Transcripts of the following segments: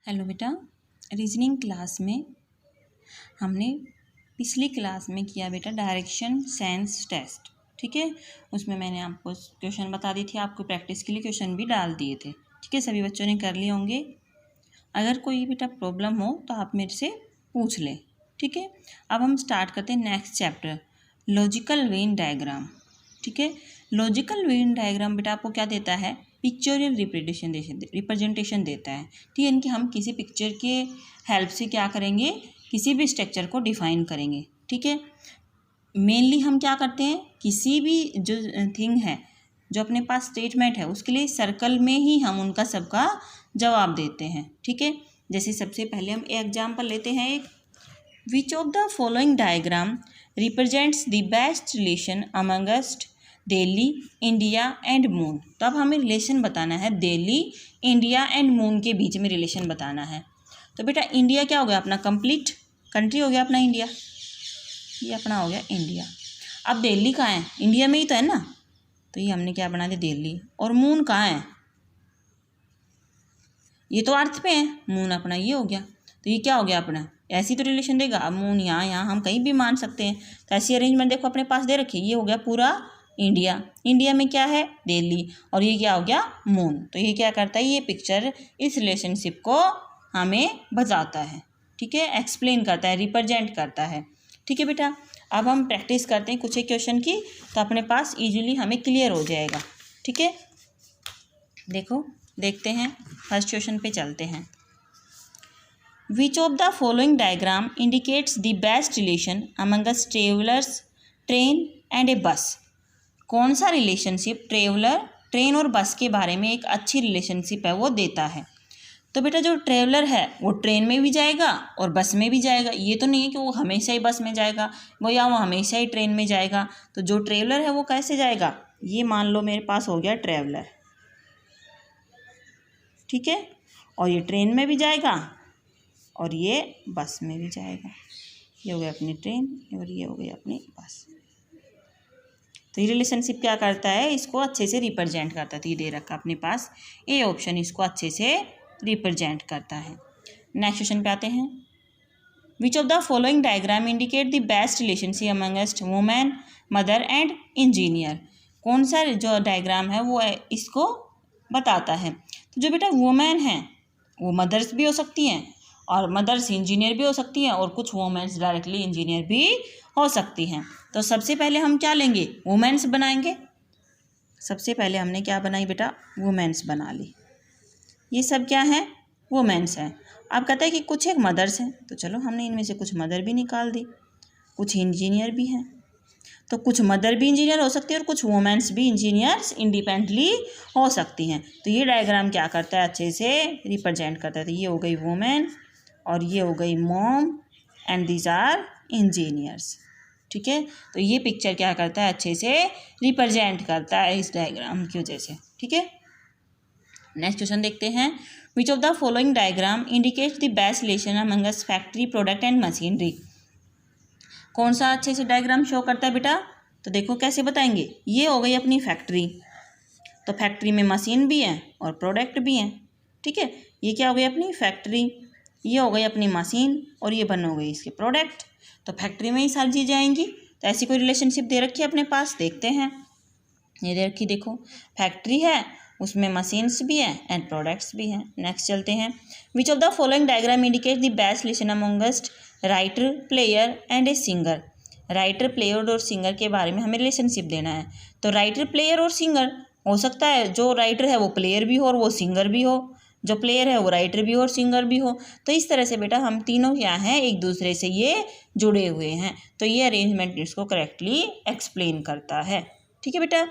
Hello बेटा, reasoning class में हमने पिछली क्लास में किया बेटा डायरेक्शन सेंस टेस्ट। ठीक है, उसमें मैंने आपको क्वेश्चन बता दी थी, आपको प्रैक्टिस के लिए क्वेश्चन भी डाल दिए थे। ठीक है, सभी बच्चों ने कर लिए होंगे। अगर कोई बेटा प्रॉब्लम हो तो आप मेरे से पूछ लें। ठीक है, अब हम स्टार्ट करते हैं next chapter, logical Venn diagram. ठीक है, लॉजिकल वेन डायग्राम बेटा आपको क्या देता है, पिक्चोरियल रिप्रेजेंटेशन देता है। ठीक है, इनकी हम किसी पिक्चर के हेल्प से क्या करेंगे, किसी भी स्ट्रक्चर को डिफाइन करेंगे। ठीक है, मेनली हम क्या करते हैं, किसी भी जो थिंग है, जो अपने पास स्टेटमेंट है, उसके लिए सर्कल में ही हम उनका सबका जवाब देते हैं। ठीक है, जैसे सबसे पहले हम एग्जाम्पल लेते हैं एक, विच of the following diagram represents the best relation amongst Delhi, India and moon. तो अब हमें रिलेशन बताना है, दिल्ली, इंडिया एंड मून के बीच में रिलेशन बताना है। तो बेटा इंडिया क्या हो गया, अपना कंप्लीट कंट्री हो गया अपना इंडिया, ये अपना हो गया इंडिया। अब दिल्ली कहाँ है, इंडिया में ही तो है ना, तो ये हमने क्या बना दिया दिल्ली। और मून कहाँ है, ये तो अर्थ पे है, मून अपना ये हो गया। तो ये क्या हो गया अपना, ऐसी तो रिलेशन देगा। अब मून यहाँ हम कहीं भी मान सकते हैं, तो ऐसी अरेंजमेंट देखो अपने पास दे रखी है। ये हो गया पूरा इंडिया, इंडिया में क्या है दिल्ली, और ये क्या हो गया मून। तो ये क्या करता है, ये पिक्चर इस रिलेशनशिप को हमें बताता है। ठीक है, एक्सप्लेन करता है, रिप्रेजेंट करता है। ठीक है बेटा, अब हम प्रैक्टिस करते हैं कुछ एक क्वेश्चन की, तो अपने पास इजीली हमें क्लियर हो जाएगा। ठीक है, देखो देखते हैं, फर्स्ट क्वेश्चन पे चलते हैं। Which of the following diagram indicates the best relation amongst travellers, train and a bus. कौन सा रिलेशनशिप ट्रेवलर, ट्रेन और बस के बारे में एक अच्छी रिलेशनशिप है वो देता है। तो बेटा जो ट्रेवलर है वो ट्रेन में भी जाएगा और बस में भी जाएगा। ये तो नहीं है कि वो हमेशा ही बस में जाएगा वो, या वो हमेशा ही ट्रेन में जाएगा। तो जो ट्रेवलर है वो कैसे जाएगा, ये मान लो मेरे पास हो गया ट्रेवलर। ठीक है, और ये ट्रेन में भी जाएगा और ये बस में भी जाएगा। ये हो गई अपनी ट्रेन और ये हो गई अपनी बस। तो ये रिलेशनशिप क्या करता है, इसको अच्छे से रिप्रेजेंट करता है। तो ये दे रखा अपने पास, ए ऑप्शन इसको अच्छे से रिप्रेजेंट करता है। नेक्स्ट क्वेश्चन पे आते हैं। Which of the following diagram indicate the best relationship amongst women, mother and engineer. कौन सा जो डायग्राम है वो इसको बताता है। तो जो बेटा वुमेन है वो मदर्स भी हो सकती हैं और मदर्स इंजीनियर भी हो सकती हैं, और कुछ वुमेन्स डायरेक्टली इंजीनियर भी हो सकती हैं। तो सबसे पहले हम क्या लेंगे, वुमेन्स बनाएंगे। सबसे पहले हमने क्या बनाई बेटा, वुमेन्स बना ली। ये सब क्या है, वुमेन्स हैं। अब कहता है कि कुछ एक मदर्स हैं, तो चलो हमने इनमें से कुछ मदर भी निकाल दी। कुछ इंजीनियर भी हैं, तो कुछ मदर भी इंजीनियर हो सकती है और कुछ वुमेन्स भी इंजीनियर्स इंडिपेंडेंटली हो सकती हैं। तो ये डायग्राम क्या करता है, अच्छे से रिप्रेजेंट करता है। तो ये हो गई वुमेन और ये हो गई mom and these are engineers. ठीक है, तो ये पिक्चर क्या करता है, अच्छे से रिप्रेजेंट करता है इस डायग्राम की वजह से। ठीक है, नेक्स्ट क्वेश्चन देखते हैं। Which of the following diagram indicates the best relation amongst factory, product and machinery. कौन सा अच्छे से डायग्राम शो करता है बेटा, तो देखो कैसे बताएंगे। ये हो गई अपनी फैक्ट्री, तो फैक्ट्री में मशीन भी है और प्रोडक्ट भी हैं। ठीक है, ये क्या हो गई अपनी फैक्ट्री, ये हो गई अपनी मशीन और ये बन हो गई इसके प्रोडक्ट। तो फैक्ट्री में ही सारी चीज़ें आएंगी। तो ऐसी कोई रिलेशनशिप दे रखी है अपने पास, देखते हैं। ये दे रखी, देखो फैक्ट्री है, उसमें मशीन्स भी हैं एंड प्रोडक्ट्स भी हैं। नेक्स्ट चलते हैं। Which of the following diagram indicate the best relation amongst writer, player and a singer. Writer, player और सिंगर के बारे में हमें रिलेशनशिप देना है। तो राइटर, प्लेयर और सिंगर हो सकता है, जो राइटर है वो प्लेयर भी हो और वो सिंगर भी हो, जो प्लेयर है वो राइटर भी हो और सिंगर भी हो। तो इस तरह से बेटा हम तीनों क्या हैं, एक दूसरे से ये जुड़े हुए हैं। तो ये अरेंजमेंट इसको करेक्टली एक्सप्लेन करता है। ठीक है बेटा,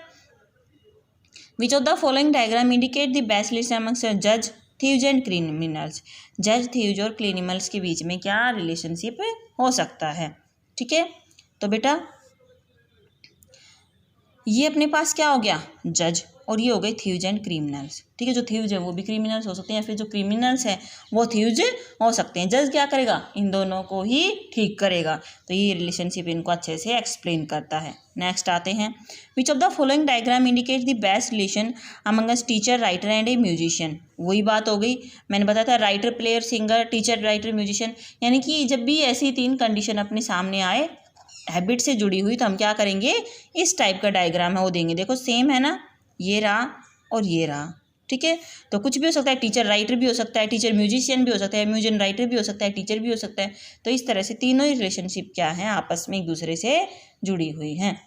विच of the following diagram indicate the best relation amongst जज, थीव्स एंड क्रिमिनल्स। जज, थीव्स और क्रिमिनल्स के बीच में क्या रिलेशनशिप हो सकता है। ठीक है, तो बेटा ये अपने पास क्या हो गया, जज। और ये हो गए थीव्स एंड क्रिमिनल्स। ठीक है, जो थीव्स है वो भी क्रिमिनल्स हो सकते हैं या फिर जो क्रिमिनल्स हैं वो थीव्स हो सकते हैं। जज क्या करेगा, इन दोनों को ही ठीक करेगा। तो ये रिलेशनशिप इनको अच्छे से एक्सप्लेन करता है। नेक्स्ट आते हैं, which of the following diagram indicate the best relation among a teacher, writer and A musician. वही बात हो गई, मैंने बताया था writer, player, singer, teacher, writer, musician, यानी कि जब भी ऐसी 3 कंडीशन अपने सामने आए हैबिट से जुड़ी हुई तो हम क्या करेंगे, इस टाइप का डायग्राम है वो देंगे। देखो सेम है ना, ये रहा और ये रहा। ठीक है, तो कुछ भी हो सकता है, टीचर राइटर भी हो सकता है, टीचर म्यूजिशियन भी हो सकता है, म्यूजिशियन राइटर भी हो सकता है, टीचर भी हो सकता है। तो इस तरह से तीनों ही रिलेशनशिप क्या है, आपस में एक दूसरे से जुड़ी हुई हैं।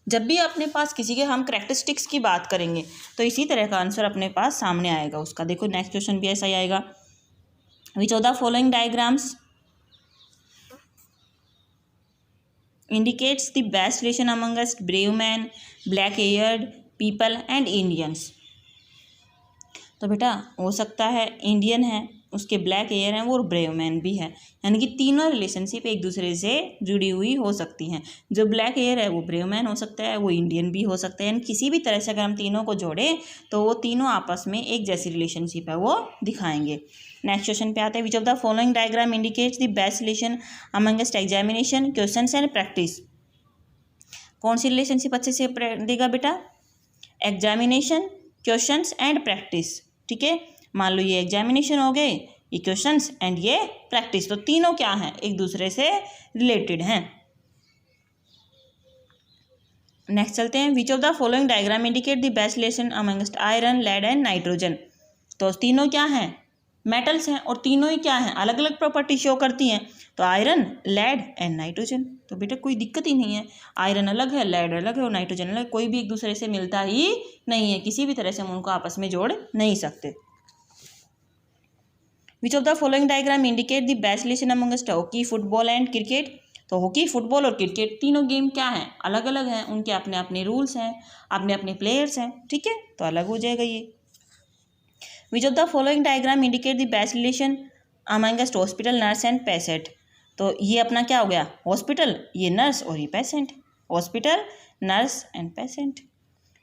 जब भी अपने पास किसी के हम कैरेक्टरिस्टिक्स की बात करेंगे तो इसी तरह का आंसर अपने पास सामने आएगा उसका। देखो नेक्स्ट क्वेश्चन भी ऐसा ही आएगा, विच of the following diagrams indicates the best relation amongst brave men, black haired people and Indians। तो बेटा हो सकता है इंडियन है, उसके ब्लैक हेयर हैं वो, और ब्रेव मैन भी है, यानी कि तीनों रिलेशनशिप एक दूसरे से जुड़ी हुई हो सकती हैं। जो ब्लैक हेयर है वो ब्रेव मैन हो सकता है, वो इंडियन भी हो सकता है, यानी किसी भी तरह से अगर हम तीनों को जोड़ें तो वो तीनों आपस में एक जैसी रिलेशनशिप है वो दिखाएंगे। नेक्स्ट क्वेश्चन पे आते हैं, which of the following diagram indicates the best relation amongst examination, questions and practice. कौन सी रिलेशनशिप अच्छे से देगा बेटा, एग्जामिनेशन, क्वेश्चंस एंड प्रैक्टिस। ठीक है, मान लो ये एग्जामिनेशन हो गए, ये क्वेश्चंस एंड ये प्रैक्टिस, तो तीनों क्या हैं, एक दूसरे से रिलेटेड हैं। नेक्स्ट चलते हैं, which of the following diagram indicate the best relation amongst iron, lead and nitrogen. तो तीनों क्या हैं, मेटल्स हैं, और तीनों ही क्या हैं, अलग अलग प्रॉपर्टी शो करती हैं। तो आयरन, लेड एंड नाइट्रोजन। तो बेटा कोई दिक्कत ही नहीं है, आयरन अलग है, लेड अलग है और नाइट्रोजन अलग, कोई भी एक दूसरे से मिलता ही नहीं है, किसी भी तरह से हम उनको आपस में जोड़ नहीं सकते। विच of the following diagram indicate the best relation amongst hockey, football and cricket. तो हॉकी, फुटबॉल और क्रिकेट तीनों गेम क्या हैं, अलग अलग हैं, उनके अपने अपने रूल्स हैं, अपने अपने प्लेयर्स हैं। ठीक है, तो अलग हो जाएगा ये। विच of the following diagram indicate the best relation amongst hospital, nurse and patient. तो ये अपना क्या हो गया, हॉस्पिटल, ये नर्स और ये patient, hospital, nurse and patient.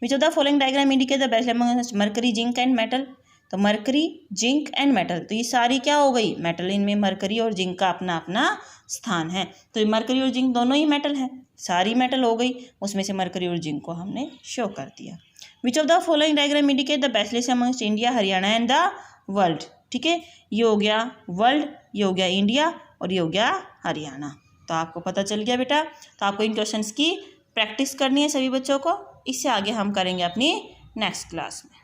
Which of the following diagram indicate the best amongst mercury, zinc and metal. तो मरकरी, जिंक एंड मेटल, तो ये सारी क्या हो गई, मेटल। इनमें मरकरी और जिंक का अपना अपना स्थान है। तो ये मरकरी और जिंक दोनों ही मेटल है, सारी मेटल हो गई, उसमें से मरकरी और जिंक को हमने शो कर दिया। विच of the following diagram indicate the best relation amongst India, Haryana and the world. ठीक है, ये हो गया वर्ल्ड, ये हो गया इंडिया और ये हो गया हरियाणा। तो आपको पता चल गया बेटा। तो आपको इन क्वेश्चंस की प्रैक्टिस करनी है सभी बच्चों को, इससे आगे हम करेंगे अपनी नेक्स्ट क्लास में।